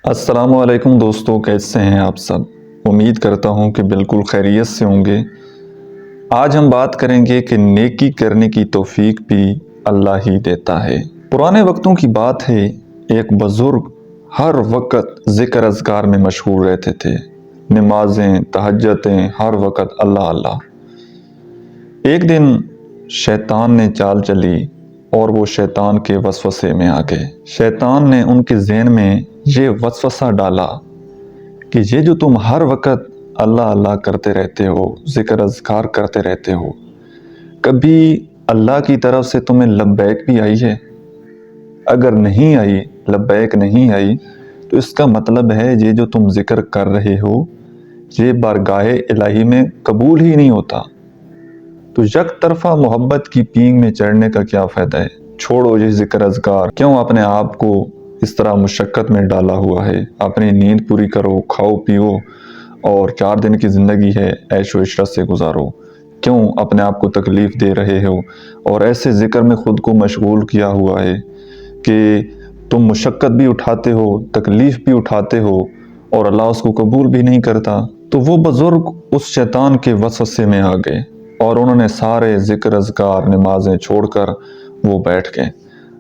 السلام علیکم دوستو، کیسے ہیں آپ سب؟ امید کرتا ہوں کہ بالکل خیریت سے ہوں گے۔ آج ہم بات کریں گے کہ نیکی کرنے کی توفیق بھی اللہ ہی دیتا ہے۔ پرانے وقتوں کی بات ہے، ایک بزرگ ہر وقت ذکر اذکار میں مشغول رہتے تھے، نمازیں، تہجدیں، ہر وقت اللہ اللہ۔ ایک دن شیطان نے چال چلی اور وہ شیطان کے وسوسے میں آ گئے۔ شیطان نے ان کے ذہن میں یہ وسوسہ ڈالا کہ یہ جو تم ہر وقت اللہ اللہ کرتے رہتے ہو، ذکر اذکار کرتے رہتے ہو، کبھی اللہ کی طرف سے تمہیں لبیک بھی آئی ہے؟ اگر نہیں آئی، لبیک نہیں آئی، تو اس کا مطلب ہے یہ جو تم ذکر کر رہے ہو یہ بارگاہ الہی میں قبول ہی نہیں ہوتا۔ تو یک طرفہ محبت کی پینگ میں چڑھنے کا کیا فائدہ ہے؟ چھوڑو یہ ذکر اذکار، کیوں اپنے آپ کو اس طرح مشقت میں ڈالا ہوا ہے؟ اپنی نیند پوری کرو، کھاؤ پیو، اور 4 دن کی زندگی ہے، عیش و عشرت سے گزارو۔ کیوں اپنے آپ کو تکلیف دے رہے ہو اور ایسے ذکر میں خود کو مشغول کیا ہوا ہے کہ تم مشقت بھی اٹھاتے ہو، تکلیف بھی اٹھاتے ہو اور اللہ اس کو قبول بھی نہیں کرتا؟ تو وہ بزرگ اس شیطان کے وسوسے میں آ گئے اور انہوں نے سارے ذکر اذکار، نمازیں چھوڑ کر وہ بیٹھ گئے۔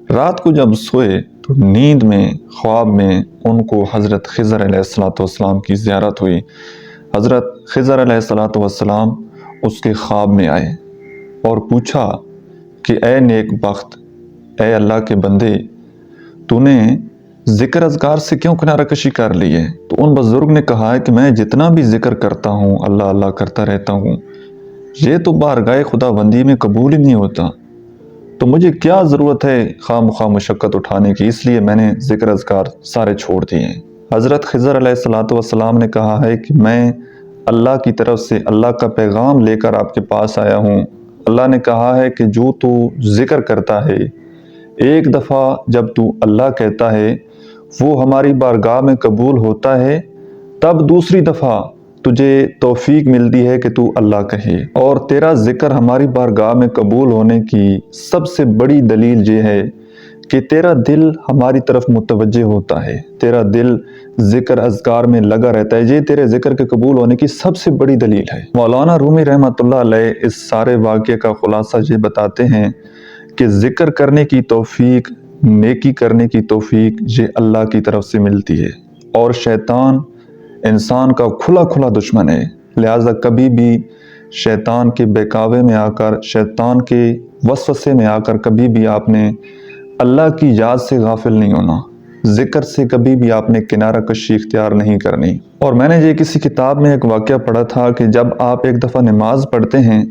رات کو جب سوئے تو نیند میں، خواب میں ان کو حضرت خضر علیہ السلام کی زیارت ہوئی۔ حضرت خضر علیہ السلام اس کے خواب میں آئے اور پوچھا کہ اے نیک بخت، اے اللہ کے بندے، تو نے ذکر اذکار سے کیوں کنارہ کشی کر لی ہے؟ تو ان بزرگ نے کہا ہے کہ میں جتنا بھی ذکر کرتا ہوں، اللہ اللہ کرتا رہتا ہوں، یہ تو بارگاہ خدا بندی میں قبول ہی نہیں ہوتا، تو مجھے کیا ضرورت ہے خواہ مخواہ مشقت اٹھانے کی؟ اس لیے میں نے ذکر اذکار سارے چھوڑ دیے ہیں۔ حضرت خضر علیہ السلام نے کہا ہے کہ میں اللہ کی طرف سے اللہ کا پیغام لے کر آپ کے پاس آیا ہوں۔ اللہ نے کہا ہے کہ جو تو ذکر کرتا ہے، ایک دفعہ جب تو اللہ کہتا ہے وہ ہماری بارگاہ میں قبول ہوتا ہے، تب دوسری دفعہ تجھے توفیق ملتی ہے کہ تو اللہ کہے، اور تیرا ذکر ہماری بارگاہ میں قبول ہونے کی سب سے بڑی دلیل یہ ہے کہ تیرا دل ہماری طرف متوجہ ہوتا ہے، تیرا دل ذکر اذکار میں لگا رہتا ہے، یہ تیرے ذکر کے قبول ہونے کی سب سے بڑی دلیل ہے۔ مولانا رومی رحمۃ اللہ علیہ اس سارے واقعے کا خلاصہ یہ بتاتے ہیں کہ ذکر کرنے کی توفیق، نیکی کرنے کی توفیق یہ اللہ کی طرف سے ملتی ہے، اور شیطان انسان کا کھلا کھلا دشمن ہے۔ لہٰذا کبھی بھی شیطان کے بہکاوے میں آ کر، شیطان کے وسوسے میں آ کر کبھی بھی آپ نے اللہ کی یاد سے غافل نہیں ہونا، ذکر سے کبھی بھی آپ نے کنارہ کشی اختیار نہیں کرنی۔ اور میں نے یہ کسی کتاب میں ایک واقعہ پڑھا تھا کہ جب آپ ایک دفعہ نماز پڑھتے ہیں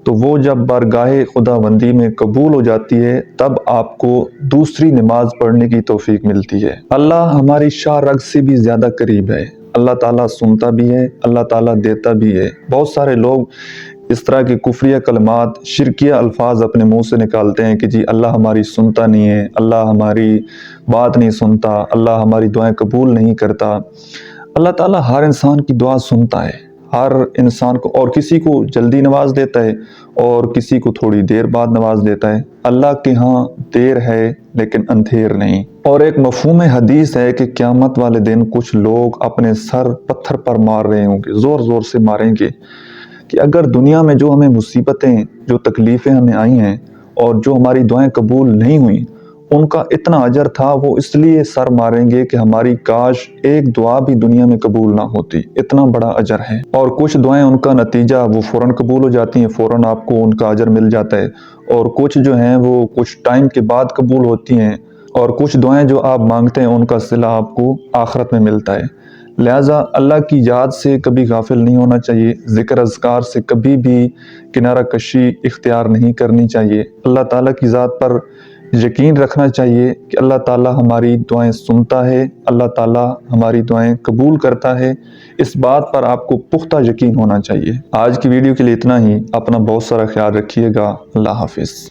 تو وہ جب بارگاہ خدا بندی میں قبول ہو جاتی ہے، تب آپ کو دوسری نماز پڑھنے کی توفیق ملتی ہے۔ اللہ ہماری شاہ رگ سے بھی زیادہ قریب ہے، اللہ تعالیٰ سنتا بھی ہے، اللہ تعالیٰ دیتا بھی ہے۔ بہت سارے لوگ اس طرح کے کفریہ کلمات، شرکیہ الفاظ اپنے منہ سے نکالتے ہیں کہ جی اللہ ہماری سنتا نہیں ہے، اللہ ہماری بات نہیں سنتا، اللہ ہماری دعائیں قبول نہیں کرتا۔ اللہ تعالیٰ ہر انسان کی دعا سنتا ہے، ہر انسان کو، اور کسی کو جلدی نواز دیتا ہے اور کسی کو تھوڑی دیر بعد نواز دیتا ہے۔ اللہ کے ہاں دیر ہے لیکن اندھیر نہیں۔ اور ایک مفہوم حدیث ہے کہ قیامت والے دن کچھ لوگ اپنے سر پتھر پر مار رہے ہوں گے، زور زور سے ماریں گے کہ اگر دنیا میں جو ہمیں مصیبتیں، جو تکلیفیں ہمیں آئی ہیں اور جو ہماری دعائیں قبول نہیں ہوئیں، ان کا اتنا اجر تھا، وہ اس لیے سر ماریں گے کہ ہماری کاش ایک دعا بھی دنیا میں قبول نہ ہوتی، اتنا بڑا اجر ہے۔ اور کچھ دعائیں ان کا نتیجہ وہ فوراً قبول ہو جاتی ہیں، فوراً آپ کو ان کا اجر مل جاتا ہے، اور کچھ جو ہیں وہ کچھ ٹائم کے بعد قبول ہوتی ہیں، اور کچھ دعائیں جو آپ مانگتے ہیں ان کا صلہ آپ کو آخرت میں ملتا ہے۔ لہٰذا اللہ کی یاد سے کبھی غافل نہیں ہونا چاہیے، ذکر اذکار سے کبھی بھی کنارہ کشی اختیار نہیں کرنی چاہیے۔ اللہ تعالیٰ کی ذات پر یقین رکھنا چاہیے کہ اللہ تعالیٰ ہماری دعائیں سنتا ہے، اللہ تعالیٰ ہماری دعائیں قبول کرتا ہے، اس بات پر آپ کو پختہ یقین ہونا چاہیے۔ آج کی ویڈیو کے لیے اتنا ہی، اپنا بہت سارا خیال رکھیے گا۔ اللہ حافظ۔